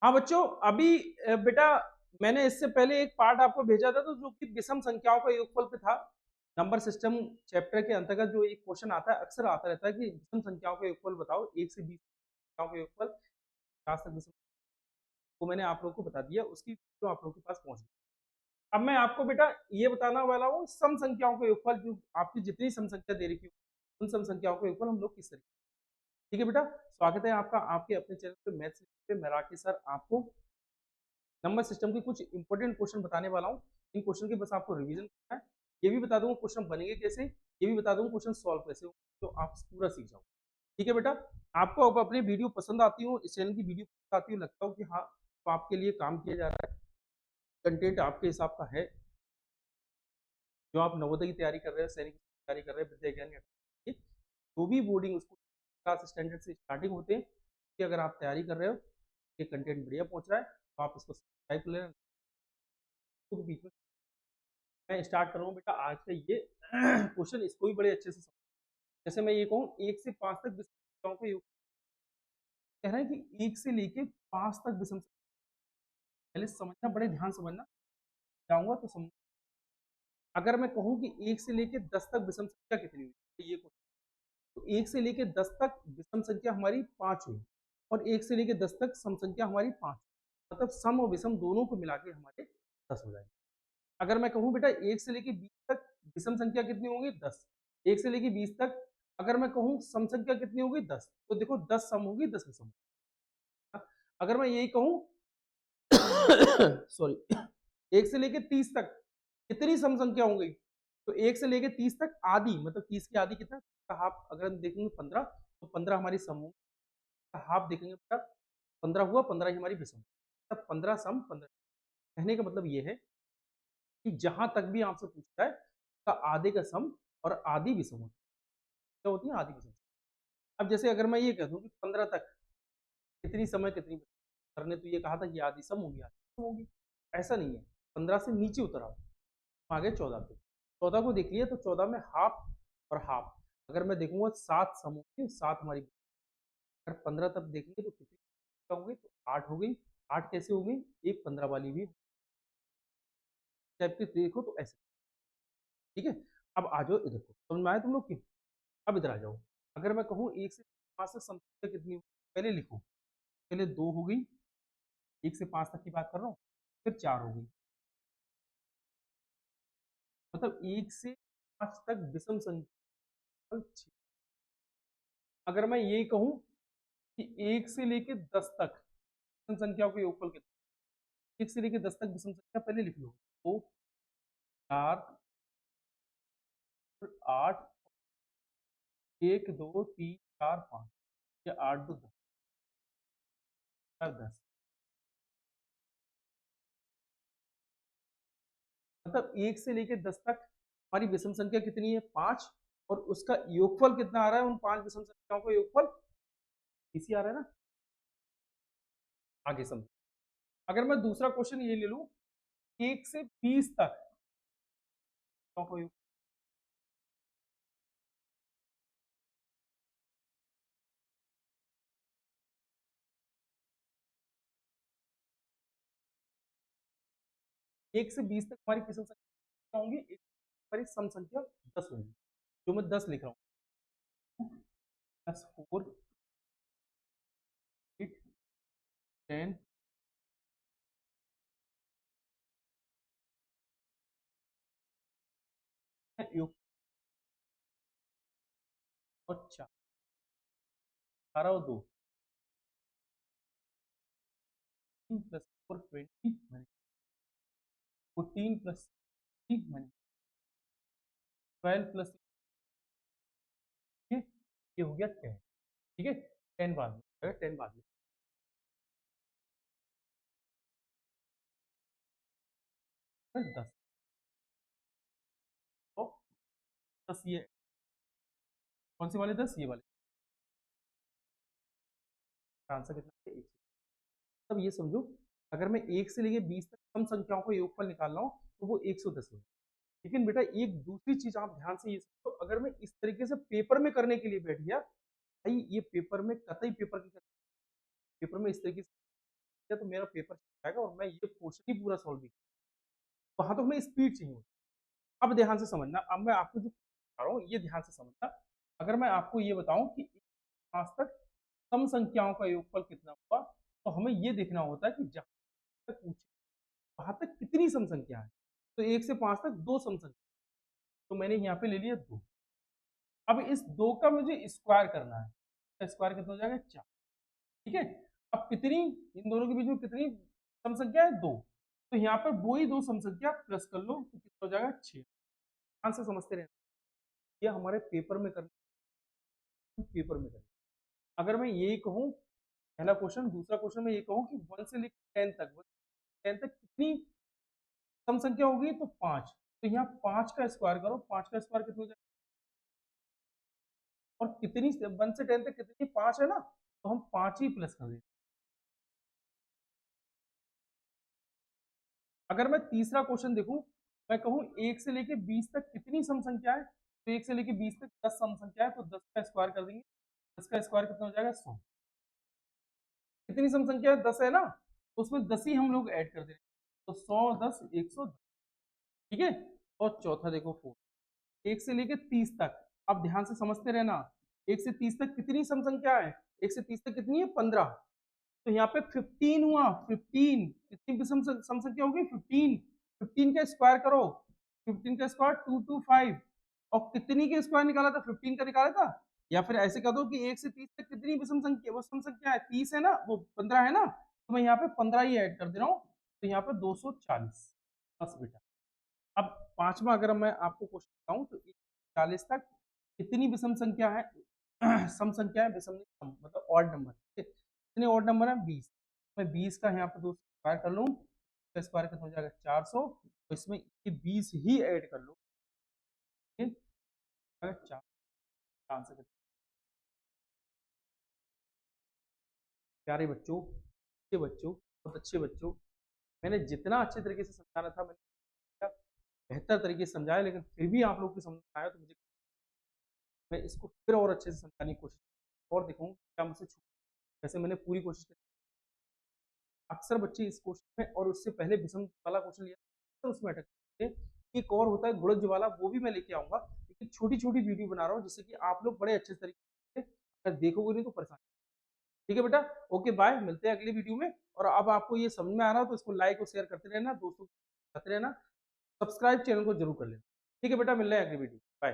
हाँ बच्चों, अभी बेटा मैंने इससे पहले एक पार्ट आपको भेजा था तो जो कि विषम संख्याओं का योगफल पे था। नंबर सिस्टम चैप्टर के अंतर्गत जो एक क्वेश्चन आता है, अक्सर आता रहता है कि विषम संख्याओं का योगफल बताओ, 1 से 20 संख्याओं का योगफल, 50 तक विषम। वो मैंने आप लोगों को बता दिया, उसकी वीडियो आप लोगों के पास पहुंच गई। अब मैं आपको बेटा ये बताना वाला हूँ सम संख्याओं का योगफल, जो आपकी जितनी सम संख्या दे रखी हो उन सम संख्याओं का योगफल हम लोग किस तरीके। ठीक है बेटा, स्वागत है आपका आपके अपने चैनल पे मैथ्स पे। मैं राकेश सर आपको नंबर सिस्टम के कुछ इंपॉर्टेंट क्वेश्चन बताने वाला हूँ। इन क्वेश्चन के बस आपको रिवीजन करना है। ये भी बता दूंगा क्वेश्चन बनेंगे कैसे, ये भी बता दूंगा क्वेश्चन सॉल्व कैसे हो, तो आप पूरा सीख जाओ। ठीक है बेटा, आपको अब अपनी वीडियो पसंद आती हो, इस चैनल की वीडियो पसंद आती हो, लगता हो कि हाँ तो आपके लिए काम किया जा रहा है, कंटेंट आपके हिसाब का है, जो आप नवोदय की तैयारी कर रहे हैं, सैनिक की तैयारी कर रहे हैं, विद्या ज्ञान की जो भी बोर्डिंग स्कूल क्लास स्टैंडर्ड से स्टार्टिंग होते हैं कि अगर आप तैयारी कर रहे हो, ये कंटेंट बढ़िया पहुंच रहा है तो आप इसको सब्सक्राइब कर लेना। तो बीच में मैं स्टार्ट कर रहा हूँ बेटा आज का ये क्वेश्चन, इसको भी बड़े अच्छे से समझ। जैसे मैं ये कहूँ 1 से 5 तक विषम संख्याओं का योग, कह रहा है कि 1 से लेके 5 तक विषम संख्या। पहले समझना, बड़े ध्यान समझना, जाऊंगा तो समझ। अगर मैं कहूँ कि 1 से लेके 10 तक विषम संख्या कितनी हुई, तो ये तो 1 से लेके 10 तक विषम संख्या हमारी 5 हुई, और 1 से लेके 10 तक सम संख्या हमारी 5, मतलब सम और विषम दोनों को मिला के हमारे 10 हो जाएंगे। अगर मैं कहूँ बेटा 1 से लेके 20 तक विषम संख्या कितनी होगी, 10। 1 से लेके 20 तक अगर मैं कहूँ सम संख्या कितनी होगी, 10, तो देखो 10 सम होगी, 10 विषम होगी। अगर मैं यही कहूँ सॉरी 1 से लेके 30 तक कितनी सम संख्या होंगी, तो 1 से लेके 30 तक आधी, मतलब 30 की आधी कितना, हाफ। अगर हम देखेंगे 15, तो 15 हमारी सम होगी, हाफ देखेंगे बेटा 15 हुआ, 15 ही हमारी विषम, तब 15 सम 15। कहने का मतलब ये है कि जहां तक भी आपसे पूछता है का आधे का सम और आधी विषम होती है। क्या होती है, आधी विषम। अब जैसे अगर मैं ये कह दूं कि 15 तक कितनी समय कितनी विषम, सर ने तो ये कहा था कि आधी सम होगी आधी विषम होगी, ऐसा नहीं है। 15 से नीचे उतर आओ, आगे 14 पे, 14 को देख लिया तो 14 में हाफ और हाफ। अगर मैं देखूंगा 7 सम होगी, 7 हमारी। अगर 15 तक देखेंगे तो कितनी होंगी, तो 8 हो गई। 8 कैसे हो गई, एक 15 वाली भी टाइप की देखो तो ऐसे। ठीक है, अब आ जाओ इधर को, समझ में आया तुम लोग की। अब इधर आ जाओ, अगर मैं कहूँ 1 से 5 तक संख्या कितनी होगी, पहले लिखो। पहले 2 हो गई, 1 से 5 तक की बात कर रहा हूँ, फिर 4 हो गई, मतलब 1 से 5 तक विषम संख्या 6। अगर मैं ये कहूँ कि 1 से लेके 10 तक विषम संख्याओं के योगफल कितना, 1 से लेके 10 तक विषम संख्या पहले लिख लो। 2, 4, 8, 1, 2, 3, 4, 5, या 8, 2, 10, 10, मतलब 1 से लेके 10 तक हमारी विषम संख्या कितनी है, 5, और उसका योगफल कितना आ रहा है, उन 5 विषम संख्याओं का योगफल इसी आ रहा है ना। आगे समझो, अगर मैं दूसरा क्वेश्चन ये ले लूं, 1 से 20 तक संख्याओं का योग, 1 से 20 तक हमारी विषम संख्या होंगी, हमारी सम संख्या 10 होंगी, जो मैं 10 लिख रहा हूँ। प्लस 4, 8, 10, योग और 4, 18 और 2, प्लस 4 20 मैंने, 14 प्लस 3 मैंने, 12 प्लस ये हो गया 10। ठीक है, 10 बाद में, 10 बाद में 10, तो 10 ये कौन से वाले 10, ये वाले, आंसर कितना है, 1। तब ये समझो, अगर मैं 1 से लेके 20 तक सम संख्याओं का योगफल निकाल रहा हूँ तो वो 110 है। लेकिन बेटा एक दूसरी चीज आप ध्यान से ये समझो, अगर मैं इस तरीके से पेपर में करने के लिए बैठ गया, भाई ये पेपर में कतई पेपर की, पेपर में इस तरीके से किया तो मेरा पेपर आएगा और मैं ये क्वेश्चन ही पूरा सॉल्व भी, वहां तो हमें स्पीड चाहिए होती है। अब ध्यान से समझना, अब मैं आपको जो बता रहा हूँ ये ध्यान से समझना। अगर मैं आपको ये बताऊं कि 5 तक सम संख्याओं का योगफल कितना हुआ, तो हमें ये देखना होता है कि जहां तक पूछे वहां तक कितनी सम संख्या है। तो 1 से 5 तक 2 सम संख्या, तो मैंने यहाँ पे ले लिया 2। अब इस 2 का मुझे स्क्वायर करना है, स्क्वायर कितना हो जाएगा 4। ठीक है, अब कितनी, इन दोनों के बीच में कितनी सम संख्या है 2, तो यहाँ पर वो ही 2 सम संख्या प्लस कर लो तो कितना हो जाएगा 6। ध्यान से समझते रहना, ये हमारे पेपर में करना, पेपर में करना। अगर मैं यही कहूँ, पहला क्वेश्चन, दूसरा क्वेश्चन में ये कहूँ कि 1 से लेकर 10 तक, 10 तक कितनी सम संख्या होगी, तो 5। तो यहाँ 5 का स्क्वायर करो, 5 का स्क्वायर कितना हो जाएगा, और कितनी 1 से 10 तक कितनी, 5 है ना, तो हम 5 ही प्लस कर देंगे। अगर मैं तीसरा क्वेश्चन देखूं, मैं कहूं 1 से लेके 20 तक कितनी सम संख्या है, तो 1 से लेके 20 तक 10 सम संख्या है, तो 10 का स्क्वायर कर देंगे। 10 का स्क्वायर कितना हो जाएगा 100। कितनी सम संख्या है 10 है ना, तो उसमें 10 ही हम लोग ऐड कर देंगे, तो 100 10 110। ठीक है, और चौथा देखो 4, 1 से लेके 30 तक, अब ध्यान से समझते रहना, 1 से 30 तक कितनी सम संख्या है, 1 से 30 तक कितनी है 15, तो यहाँ पे 15 हुआ, 15 कितनी विषम सम संख्या होगी 15, 15 का स्क्वायर करो, 15 का स्क्वायर 225, और कितनी के स्क्वायर निकाला था, 15 का निकाला था। या फिर ऐसे कह दो कि 1 से 30 तक कितनी विषम संख्या, वो सम संख्या है 30 है ना, वो 15 है ना, तो मैं यहाँ पे 15 ही ऐड कर दे रहा हूँ, तो यहाँ पे 240। बस बेटा, अब पांचवा अगर मैं आपको क्वेश्चन बताऊं तो 40 तक कितनी विषम संख्या है, सम संख्या है, विषम नहीं, मतलब ऑड नंबर। कितने ऑड नंबर है 20, मैं 20 का यहाँ पे 2 स्क्वायर कर लूँ, तो स्क्वायर कितना हो जाएगा 400, तो इसमें ये 20 ही ऐड कर लो। ठीक है, 4 आंसर कर। प्यारे बच्चों, अच्छे बच्चों, बहुत अच्छे बच्चों, मैंने जितना अच्छे तरीके से समझाना था मैंने बेहतर तरीके से समझाया, लेकिन फिर भी आप लोग को समझ में आया तो मुझे, मैं इसको फिर और अच्छे से समझाने की कोशिश और देखूँ क्या मुझसे छूट। वैसे मैंने पूरी कोशिश की, अक्सर बच्चे इस क्वेश्चन में और उससे पहले विषम वाला क्वेश्चन लिया तो उसमें अटकते हैं। एक और होता है गुणज वाला, वो भी मैं लेके आऊंगा, लेकिन छोटी छोटी वीडियो बना रहा हूँ जिससे कि आप लोग बड़े अच्छे तरीके से अगर देखोगे नहीं तो परेशान। ठीक है बेटा, ओके बाय, मिलते हैं अगली वीडियो में। और अब आपको ये समझ में आ रहा हो तो इसको लाइक और शेयर करते रहना, दोस्तों को बताते रहना, सब्सक्राइब चैनल को जरूर कर लेना। ठीक है बेटा, मिल रहे हैं अगली वीडियो, बाय।